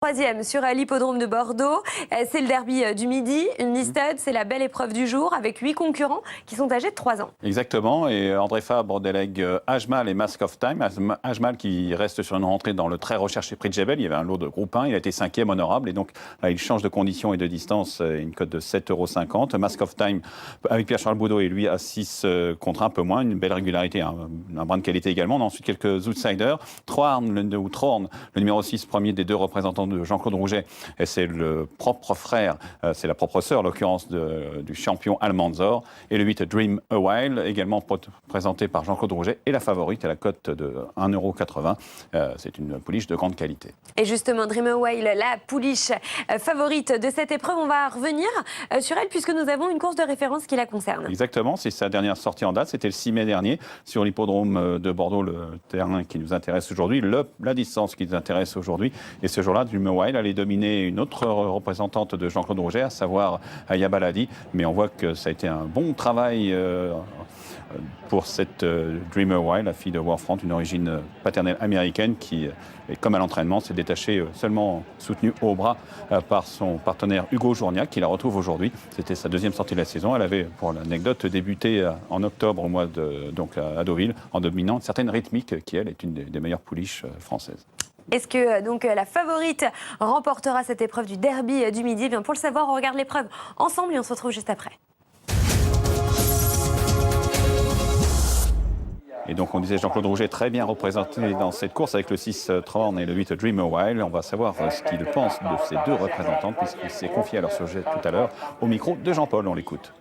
troisième sur l'hippodrome de Bordeaux. C'est le derby du Midi. Listed, c'est la belle épreuve du jour avec 8 concurrents qui sont âgés de 3 ans. Exactement. Et André Fabre délègue Ajmal et Mask of Time. Ajmal qui reste sur une rentrée dans le très recherché Prix de Jebel. Il y avait un lot de groupe 1. Il a été 5e honorable. Et donc là, il change de conditions et de distance. Une cote de 7,50 €. Mask of Time avec Pierre-Charles Boudot et lui à 6 contre un peu moins. Une belle régularité, un brin de qualité également. On a ensuite quelques outsiders. Trorn, le numéro 6, premier des deux représentants de Jean-Claude Rouget. Et c'est le propre frère, c'est la propre sœur, en l'occurrence, du champion Almanzor. Et le 8, Dream a While, également présenté par Jean-Claude Rouget. Et la favorite à la cote de 1,80 €. C'est une pouliche de grande qualité. Et justement, Dream a While, la pouliche favorite de cette épreuve, on va revenir sur elle puisque nous avons une course de référence qui la concerne. Exactement, c'est sa dernière sortie en date. C'était le 6 mai dernier sur l'hippodrome de Bordeaux, le terrain qui nous intéresse aujourd'hui, la distance qui nous intéresse aujourd'hui. Et ce jour-là, Dream a While allait dominer une autre représentante de Jean-Claude Rouget, à savoir Aya Baladi. Mais on voit que ça a été un bon travail pour cette Dream a While, la fille de Warfront, une origine paternelle américaine qui, comme à l'entraînement, s'est détachée seulement soutenue au bras par son partenaire Hugo Journiac, qui la retrouve aujourd'hui. C'était sa deuxième sortie de la saison. Elle avait, pour l'anecdote, débuté en octobre au mois donc à Deauville, en dominant une certaine rythmique qui, elle, est une des meilleures pouliches françaises. Est-ce que donc la favorite remportera cette épreuve du derby du Midi? Bien, pour le savoir, on regarde l'épreuve ensemble et on se retrouve juste après. Et donc on disait Jean-Claude Rouget très bien représenté dans cette course avec le 6 Trorn et le 8 Dream a While. On va savoir ce qu'il pense de ces deux représentantes puisqu'il s'est confié à leur sujet tout à l'heure au micro de Jean-Paul. On l'écoute.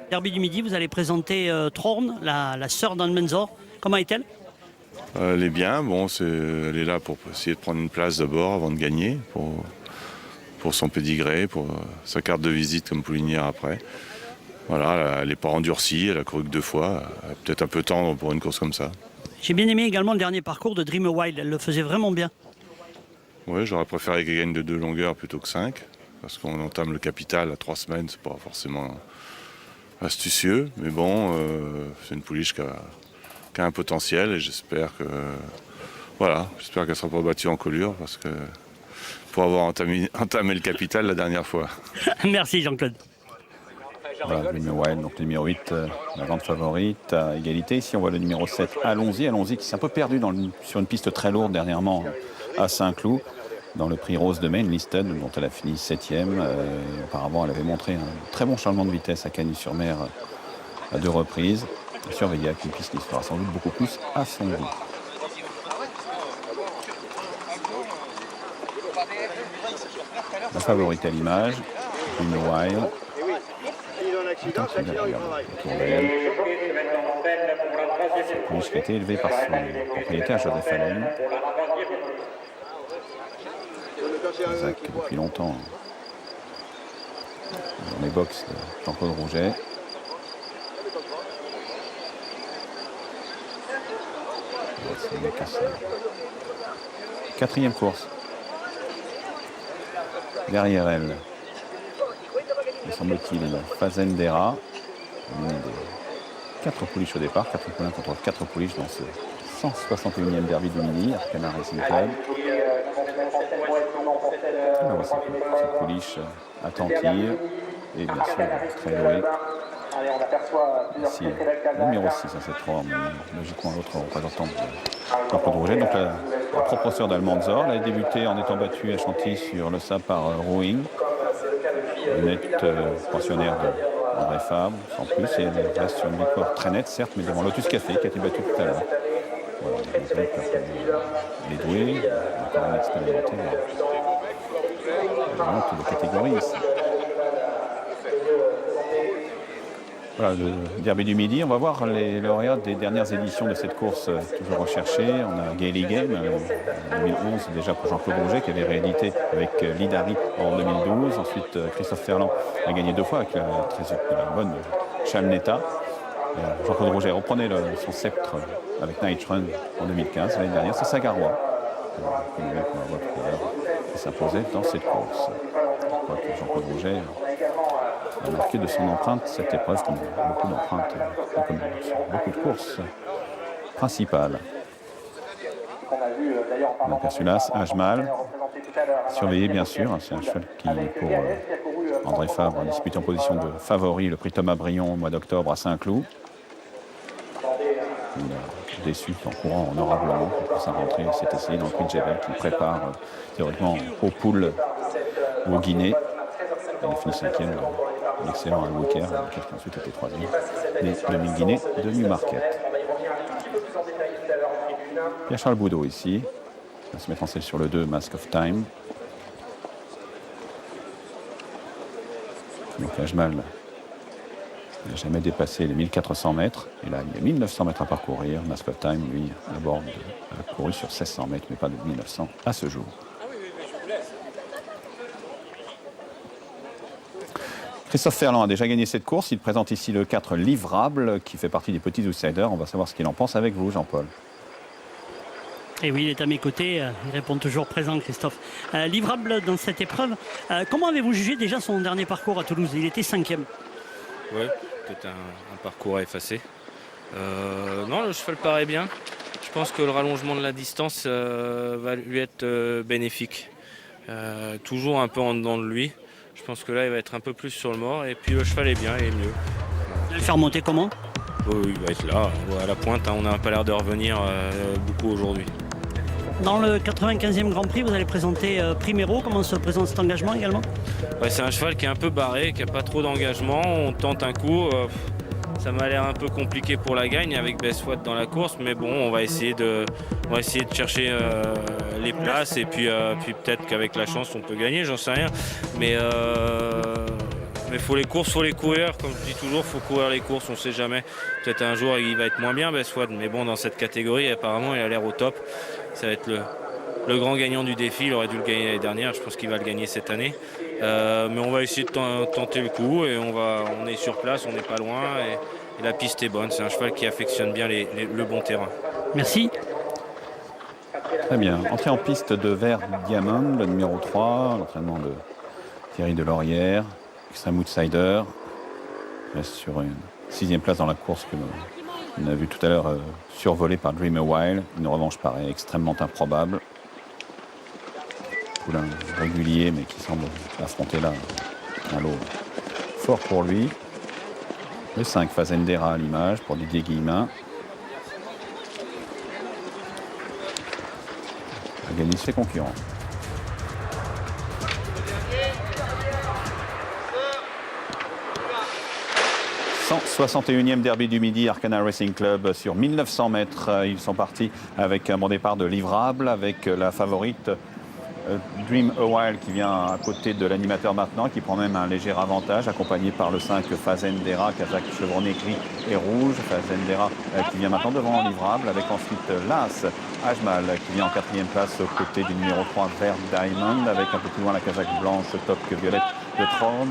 Derby du Midi, vous allez présenter Trorn, la sœur d'Almanzor. Comment est-elle? Elle est bien, bon, elle est là pour essayer de prendre une place d'abord avant de gagner, pour son pédigré, pour sa carte de visite comme poulinière après. Voilà, elle n'est pas endurcie, elle a couru que 2 fois, elle est peut-être un peu tendre pour une course comme ça. J'ai bien aimé également le dernier parcours de Dream a While, elle le faisait vraiment bien. Oui, j'aurais préféré qu'elle gagne de 2 longueurs plutôt que 5, parce qu'on entame le capital à 3 semaines, c'est pas forcément astucieux, mais bon, c'est une pouliche qui a un potentiel et j'espère qu'elle ne sera pas battue en colure parce que pour avoir entamé le capital la dernière fois. Merci Jean-Claude. Voilà, Dream a While, donc le numéro 8, la grande favorite à égalité. Ici on voit le numéro 7, Allons-y qui s'est un peu perdu sur une piste très lourde dernièrement à Saint-Cloud. Dans le prix Rose de Maine, Listed, dont elle a fini 7e. Auparavant, elle avait montré un très bon changement de vitesse à Cagnes-sur-Mer à 2 reprises. Surveillée avec une piste qui sera sans doute beaucoup plus à son goût. La favorite à l'image, Dream a While. Attention, autour d'elle. Cette pouliche qui a été élevée par son propriétaire, Joseph Allen. Isaac, depuis longtemps, dans les box de Jean-Claude Rouget. Quatrième course. Derrière elle, me semble-t-il, Fazendera. Une des 4 pouliches au départ, 4 poulains contre 4 pouliches dans ce 161e derby du Midi, Arcana Racing Club. Alors, cette pouliche attentive et bien sûr très douée. Ici, le numéro 6 à cette forme, logiquement l'autre représentant de Jean-Claude Rouget. Donc la propre sœur d'Almanzor, elle a débuté en étant battue à Chantilly sur le sable par Rowing. Nette pensionnaire d'André Fabre, sans plus, et elle reste sur une victoire très nette, certes, mais devant Lotus Café qui a été battue tout à l'heure. Voilà, elle est douée, elle a quand même expérimenté. Elle monte de catégorie ici. Voilà, le derby du Midi. On va voir les lauréats des dernières éditions de cette course toujours recherchée. On a Gaily Game en 2011, déjà pour Jean-Claude Rouget, qui avait réédité avec Lidari en 2012. Ensuite, Christophe Ferland a gagné 2 fois avec la bonne Chalnetta. Jean-Claude Rouget reprenait son sceptre avec Night Run en 2015. L'année dernière, c'est Sagarois, qu'on va voir tout à l'heure, qui s'imposait dans cette course. Je crois que Jean-Claude Rouget a marqué de son empreinte cette épreuve, comme beaucoup d'empreintes, comme sur beaucoup de courses principales. On aperçu l'As, Ajmal, surveillé bien sûr, c'est un cheval qui, pour André Fabre, dispute en position de favori le prix Thomas Brion au mois d'octobre à Saint-Cloud. Il a déçu en courant honorablement pour sa rentrée. Il s'est essayé dans le prix de Gévert qui prépare théoriquement aux poules ou au Guinée. Il a fini 5e, l'excellent Al Wicker, qui a ensuite été 3e. Les 2000 Guinée de Newmarket. Pierre-Charles Boudot ici. Il va se mettre en selle sur le 2, Mask of Time. Donc Ajmal n'a jamais dépassé les 1400 mètres. Et là, il y a 1900 mètres à parcourir. Mask of Time, lui, a couru sur 1600 mètres, mais pas de 1900 à ce jour. Christophe Ferland a déjà gagné cette course. Il présente ici le 4 Livrable, qui fait partie des petits outsiders. On va savoir ce qu'il en pense avec vous, Jean-Paul. Et oui, il est à mes côtés, il répond toujours présent, Christophe. Livrable dans cette épreuve, comment avez-vous jugé déjà son dernier parcours à Toulouse? Il était 5e. Oui, peut-être un parcours à effacer. Non, le cheval paraît bien. Je pense que le rallongement de la distance va lui être bénéfique. Toujours un peu en dedans de lui. Je pense que là, il va être un peu plus sur le mort. Et puis le cheval est bien, il est mieux. Vous allez le faire monter comment? Oui, il va être là, à la pointe. On n'a pas l'air de revenir beaucoup aujourd'hui. Dans le 95e Grand Prix, vous allez présenter Primero. Comment se présente cet engagement également? Ouais, c'est un cheval qui est un peu barré, qui n'a pas trop d'engagement. On tente un coup. Ça m'a l'air un peu compliqué pour la gagne avec Best Watt dans la course. Mais bon, on va essayer de chercher les places. Et puis peut-être qu'avec la chance, on peut gagner, j'en sais rien. Mais faut les courses, faut les courir. Comme je dis toujours, faut courir les courses, on ne sait jamais. Peut-être un jour, il va être moins bien, Best Watt. Mais bon, dans cette catégorie, apparemment, il a l'air au top. Ça va être le grand gagnant du défi. Il aurait dû le gagner l'année dernière. Je pense qu'il va le gagner cette année. Mais on va essayer de tenter le coup. Et on est sur place, on n'est pas loin. Et la piste est bonne. C'est un cheval qui affectionne bien le bon terrain. Merci. Très bien. Entrée en piste de Vert Diamond, le numéro 3. L'entraînement de Thierry Delorière. Extreme Outsider. Reste sur une 6e place dans la course que on a vu tout à l'heure survolée par Dream a While. Une revanche paraît extrêmement improbable. Poulain régulier, mais qui semble affronter là un lot fort pour lui. Le 5, Fazendera à l'image pour Didier Guillemin. A gagné ses concurrents. 161e derby du Midi, Arcana Racing Club sur 1900 mètres. Ils sont partis avec un bon départ de Livrable, avec la favorite Dream a While qui vient à côté de l'animateur maintenant, qui prend même un léger avantage, accompagné par le 5 Fazendera, Kazakh chevronné gris et rouge. Fazendera qui vient maintenant devant Livrable, avec ensuite l'As Ajmal qui vient en 4e place aux côtés du numéro 3 Vert Diamond, avec un peu plus loin la Kazakh blanche Top Violette de Tron,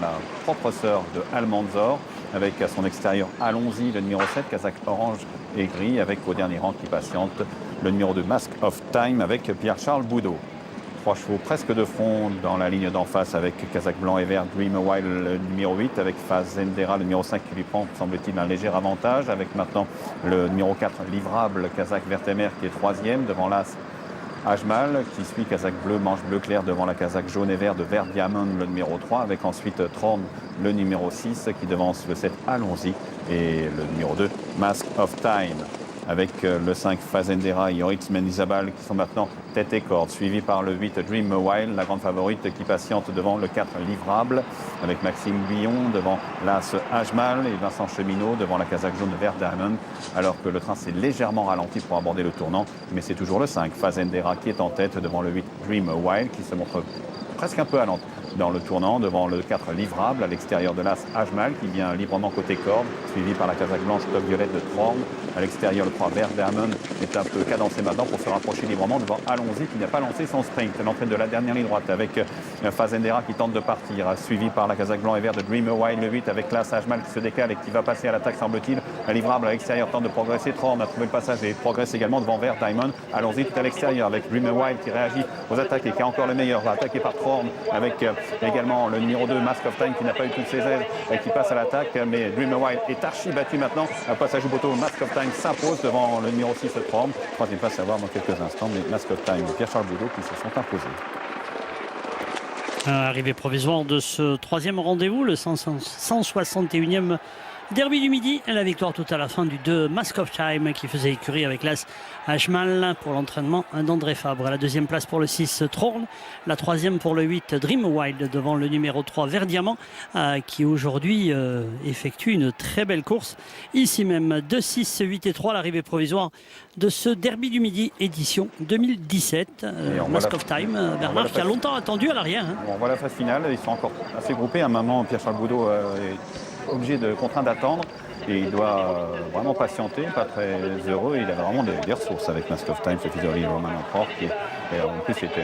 la propre sœur de Almanzor, avec à son extérieur Allons-y, le numéro 7, Kazakh orange et gris, avec au dernier rang qui patiente le numéro 2, Mask of Time, avec Pierre-Charles Boudot. 3 chevaux presque de front dans la ligne d'en face, avec Kazakh blanc et vert, Dream a While, le numéro 8, avec Fazendera, le numéro 5, qui lui prend, semble-t-il, un léger avantage, avec maintenant le numéro 4, Livrable, Kazakh vert et mer, qui est 3e, devant l'As Ajmal, qui suit Kazakh bleu, manche bleu clair devant la Kazakh jaune et vert de Vert Diamond, le numéro 3, avec ensuite Tron, le numéro 6, qui devance le 7 Allons-y, et le numéro 2, Mask of Time, avec le 5 Fazendera et Yorix Mendizabal, qui sont maintenant tête et corde, suivi par le 8 Dream a While, la grande favorite qui patiente devant le 4 Livrable, avec Maxime Guillon devant l'As Ajmal et Vincent Cheminot devant la Kazakh jaune Vert Diamond, alors que le train s'est légèrement ralenti pour aborder le tournant, mais c'est toujours le 5 Fazendera qui est en tête devant le 8 Dream a While, qui se montre presque un peu à l'entre dans le tournant, devant le 4 Livrable à l'extérieur de l'As Ajmal, qui vient librement côté corde, suivi par la Kazakh blanche Top Violette de Tron. À l'extérieur, le 3 Vert Diamond est un peu cadencé maintenant pour se rapprocher librement devant Allons-y, qui n'a pas lancé son sprint. L'entrée de la dernière ligne droite avec Fazendera qui tente de partir, suivi par la Kazakh blanc et vert de Dream a While, le 8 avec l'As Ajmal qui se décale et qui va passer à l'attaque, semble-t-il. Livrable à l'extérieur tente de progresser. Tron a trouvé le passage et progresse également devant Vert Diamond. Allons-y tout à l'extérieur avec Dream a While qui réagit aux attaques et qui a encore le meilleur. Va attaquer par Tron forme, avec également le numéro 2, Mask of Time, qui n'a pas eu toutes ses ailes, qui passe à l'attaque. Mais Dream Wild est archi battu maintenant. Un passage au poteau, Mask of Time s'impose devant le numéro 6, Trom. Troisième place à voir dans quelques instants, mais Mask of Time et Pierre-Charles Boudot qui se sont imposés. Arrivée provisoire de ce troisième rendez-vous, le 161e Derby du Midi, la victoire tout à la fin du 2 Mask of Time qui faisait écurie avec l'As Ajmal pour l'entraînement d'André Fabre. La deuxième place pour le 6 Throne, la troisième pour le 8 Dream Wild devant le numéro 3 Vert Diamant qui aujourd'hui effectue une très belle course. Ici même 2, 6, 8 et 3, l'arrivée provisoire de ce Derby du Midi édition 2017. Mask of Time, Bernard qui a longtemps attendu à l'arrière. On voit la phase finale, ils sont encore assez groupés. À un moment, Pierre-Charles Boudot est obligé de contraint d'attendre et il doit vraiment patienter, pas très heureux. Il a vraiment des ressources avec Mask of Time, ce fils de Roman Emperor qui en plus était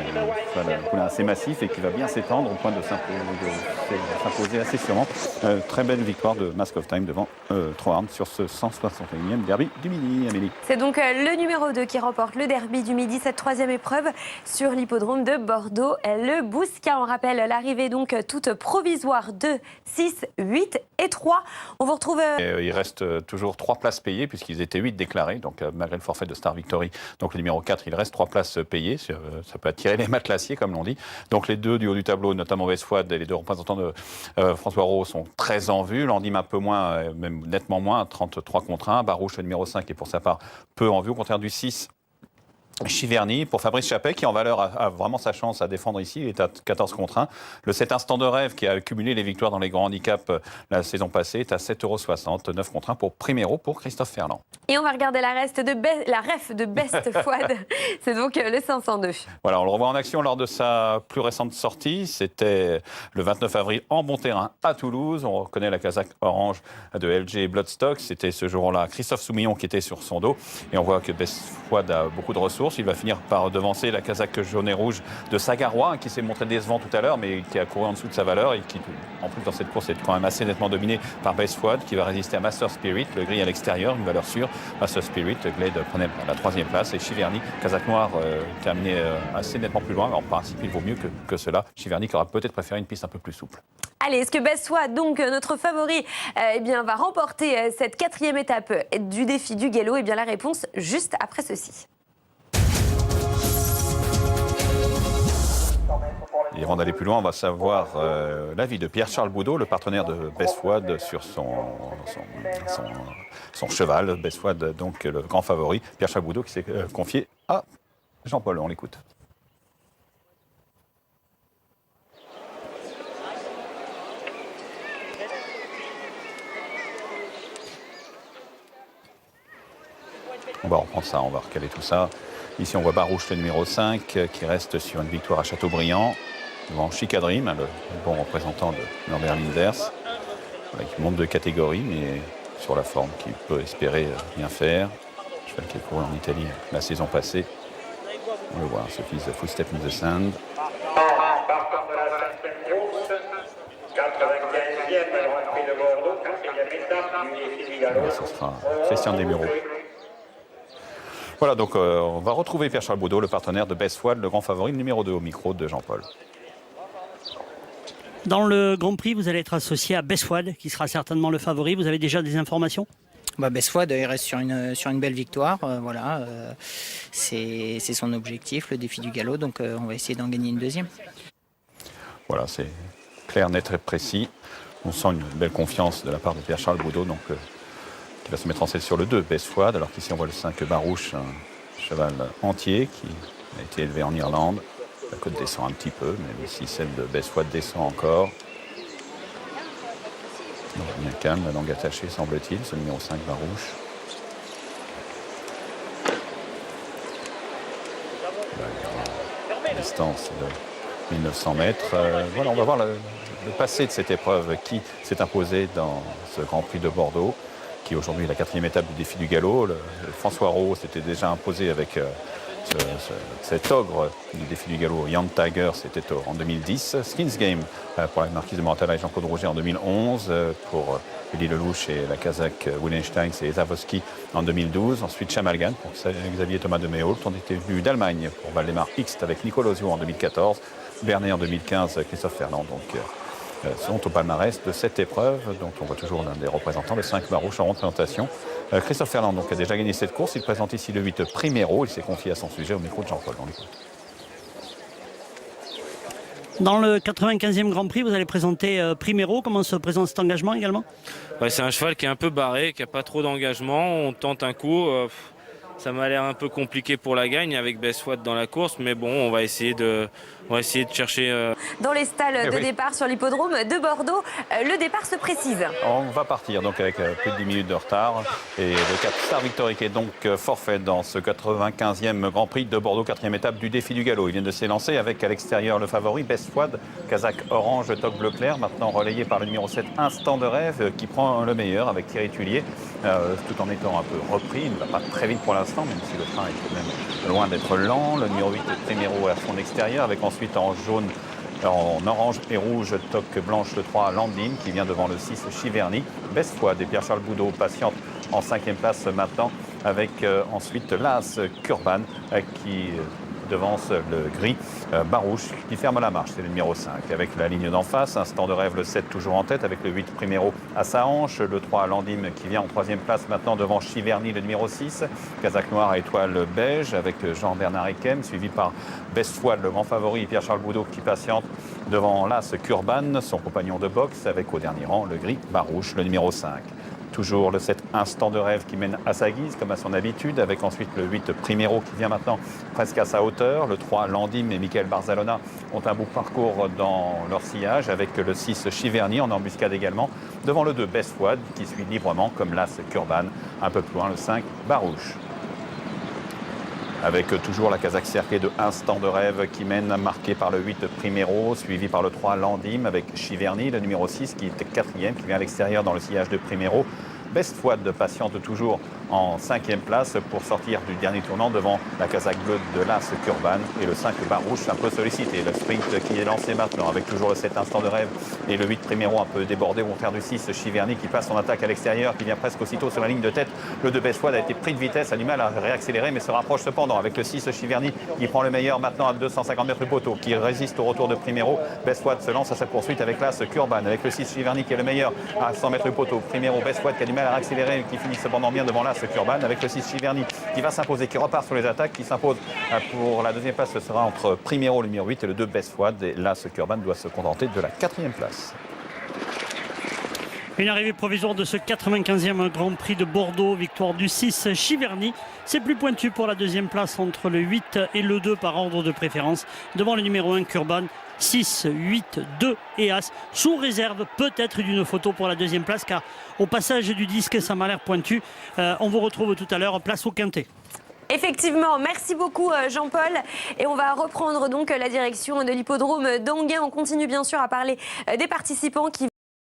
un poulain assez massif et qui va bien s'étendre au point de s'imposer assez sûrement. Très belle victoire de Mask of Time devant Troarn sur ce 161e Derby du Midi. Amélie. C'est donc le numéro 2 qui remporte le Derby du Midi, cette troisième épreuve sur l'hippodrome de Bordeaux. Le Bouscat, on rappelle l'arrivée donc toute provisoire 2, 6, 8 et 3. On vous retrouve... Il reste toujours 3 places payées puisqu'ils étaient 8 déclarés, donc malgré le forfait de Star Victory. Donc le numéro 4, il reste 3 places payées. Ça peut attirer les matelassiers, comme l'on dit. Donc les deux du haut du tableau, notamment Westwood et les deux représentants de François Rowe, sont très en vue. Landim un peu moins, même nettement moins, 33 contre 1. Barouche, le numéro 5, est pour sa part peu en vue, au contraire du 6. Chiverny, pour Fabrice Chappet, qui en valeur a vraiment sa chance à défendre ici, il est à 14 contre 1. Le 7 Instant de Rêve, qui a accumulé les victoires dans les grands handicaps la saison passée, est à 7,60 €, 9 contre 1 pour Primero, pour Christophe Ferland. Et on va regarder la ref de Best Fouad, c'est donc le 502. Voilà, on le revoit en action lors de sa plus récente sortie, c'était le 29 avril en bon terrain à Toulouse. On reconnaît la casaque orange de LG Bloodstock, c'était ce jour-là Christophe Soumillon qui était sur son dos, et on voit que Best Fouad a beaucoup de ressources. Il va finir par devancer la casaque jaune et rouge de Sagarois, qui s'est montré décevant tout à l'heure, mais qui a couru en dessous de sa valeur et qui, en plus, dans cette course, est quand même assez nettement dominé par Best Fouad, qui va résister à Master Spirit, le gris à l'extérieur, une valeur sûre. Master Spirit, Glade prenait la 3e place, et Chiverny, casaque noire, terminé assez nettement plus loin. En principe, il vaut mieux que cela. Chiverny qui aura peut-être préféré une piste un peu plus souple. Allez, est-ce que Best Fouad, donc notre favori, va remporter cette 4e étape du défi du galop? Eh bien, la réponse juste après ceci. Et avant d'aller plus loin, on va savoir l'avis de Pierre-Charles Boudot, le partenaire de Best Fouad, sur son cheval, Best Fouad, donc le grand favori. Pierre-Charles Boudot qui s'est confié à Jean-Paul. On l'écoute. On va reprendre ça, on va recaler tout ça. Ici, on voit Barouche, le numéro 5, qui reste sur une victoire à Châteaubriand, devant Chica Dream, le bon représentant de Norbert Linders, voilà, qui monte de catégorie, mais sur la forme, qui peut espérer bien faire. Cheval qui a couru en Italie la saison passée. On le voit, Sophie's Footstep in the Sand. Et ce sera Christian Desmureaux. Voilà, donc on va retrouver Pierre-Charles Boudot, le partenaire de Best Fouad, le grand favori, le numéro 2 au micro de Jean-Paul. Dans le Grand Prix, vous allez être associé à Best Fouad, qui sera certainement le favori. Vous avez déjà des informations ? Best Fouad, il reste sur une belle victoire. C'est son objectif, le défi du galop. Donc on va essayer d'en gagner une deuxième. Voilà, c'est clair, net et précis. On sent une belle confiance de la part de Pierre-Charles Boudot, donc qui va se mettre en selle sur le 2, Best Fouad, alors qu'ici on voit le 5 Barouche, un cheval entier qui a été élevé en Irlande. La côte descend un petit peu, même si celle de Best Fouad descend encore. Donc, bien calme, la langue attachée, semble-t-il, ce numéro 5 Barouche. La distance de 1900 mètres. Voilà, on va voir le passé de cette épreuve qui s'est imposé dans ce Grand Prix de Bordeaux, qui aujourd'hui est la 4e étape du défi du galop. François Rowe s'était déjà imposé avec cet ogre du défi du galop, Young Tiger, c'était en 2010. Skins Game pour la marquise de Mortala et Jean-Claude Roger en 2011. Pour Elie Lelouch et la Kazakh Willenstein et Zavosky en 2012. Ensuite Chamalgan pour Xavier Thomas de Méhault. On était venu d'Allemagne pour Valdemar Hixt avec Nicolas Ozio en 2014. Bernet en 2015, Christophe Ferland. Donc, sont au palmarès de cette épreuve, dont on voit toujours l'un des représentants, le 5 Barouche en représentation. Christophe Ferland donc, a déjà gagné cette course. Il présente ici le 8 Primero. Il s'est confié à son sujet au micro de Jean-Paul. Dans le 95e Grand Prix, vous allez présenter Primero. Comment se présente cet engagement également? Ouais, c'est un cheval qui est un peu barré, qui n'a pas trop d'engagement. On tente un coup. Ça m'a l'air un peu compliqué pour la gagne avec Best Watt dans la course, mais bon, on va essayer de chercher. Dans les stalles de départ sur l'hippodrome de Bordeaux, le départ se précise. On va partir donc avec plus de 10 minutes de retard. Et le Cap Star Victory qui est donc forfait dans ce 95e Grand Prix de Bordeaux, 4e étape du défi du galop. Il vient de s'élancer avec à l'extérieur le favori Best Watt, Kazakh Orange, Toc Bleu Clair, maintenant relayé par le numéro 7 Instant de Rêve qui prend le meilleur avec Thierry Tullier, tout en étant un peu repris. Il ne va pas très vite pour l'instant, même si le train est quand même loin d'être lent. Le numéro 8 Primero à son extérieur avec ensuite en jaune, en orange et rouge, Toc Blanche le 3 Landine qui vient devant le 6 Chiverny. Best Watt et Pierre-Charles Boudot patiente en 5e place maintenant avec ensuite l'As Kurban qui devance le gris Barouche qui ferme la marche, c'est le numéro 5. Avec la ligne d'en face, Instant de Rêve le 7 toujours en tête avec le 8 Primero à sa hanche, le 3 Landim qui vient en 3e place maintenant devant Chiverny le numéro 6, Kazakh Noir à étoile beige avec Jean-Bernard Ekem suivi par Best Watt le grand favori Pierre-Charles Boudot qui patiente devant l'As Kurban, son compagnon de boxe avec au dernier rang le gris Barouche le numéro 5. Toujours le 7 Instant de Rêve qui mène à sa guise, comme à son habitude, avec ensuite le 8 Primero qui vient maintenant presque à sa hauteur. Le 3 Landim et Michael Barzalona ont un beau parcours dans leur sillage, avec le 6 Chiverny en embuscade également, devant le 2 Best Watt qui suit librement, comme l'As Kurban, un peu plus loin le 5 Barouche. Avec toujours la Kazakh cerclée de Instant de Rêve qui mène, marqué par le 8 Primero, suivi par le 3 Landim avec Chiverny, le numéro 6 qui est 4e, qui vient à l'extérieur dans le sillage de Primero. Best Watt patiente toujours en 5e place pour sortir du dernier tournant devant la Kazakh bleue de l'As Kurban et le 5 Barouche un peu sollicité. Le sprint qui est lancé maintenant avec toujours le 7 Instant de Rêve et le 8 Primero un peu débordé au contraire du 6 Chiverny qui passe son attaque à l'extérieur, qui vient presque aussitôt sur la ligne de tête. Le 2 Best Watt a été pris de vitesse, a du mal à réaccélérer mais se rapproche cependant avec le 6 Chiverny qui prend le meilleur maintenant à 250 mètres du poteau, qui résiste au retour de Primero. Best Watt se lance à sa poursuite avec l'As Kurban, avec le 6 Chiverny qui est le meilleur à 100 mètres du poteau. Primero, Best Watt qui a du mal à accélérer, qui finit cependant bien devant l'As Kurban avec le 6 Chiverny qui va s'imposer, qui repart sur les attaques, qui s'impose pour la 2e place. Ce sera entre Primero le numéro 8 et le 2 Best Watt, et l'As Kurban doit se contenter de la 4e place. Une arrivée provisoire de ce 95e Grand Prix de Bordeaux, victoire du 6 Chiverny. C'est plus pointu pour la 2e place entre le 8 et le 2 par ordre de préférence, devant le numéro 1 Kurban. 6, 8, 2 et As, sous réserve peut-être d'une photo pour la 2e place, car au passage du disque ça m'a l'air pointu. On vous retrouve tout à l'heure, place au Quintet. Effectivement, merci beaucoup Jean-Paul. Et on va reprendre donc la direction de l'hippodrome d'Anguin. On continue bien sûr à parler des participants qui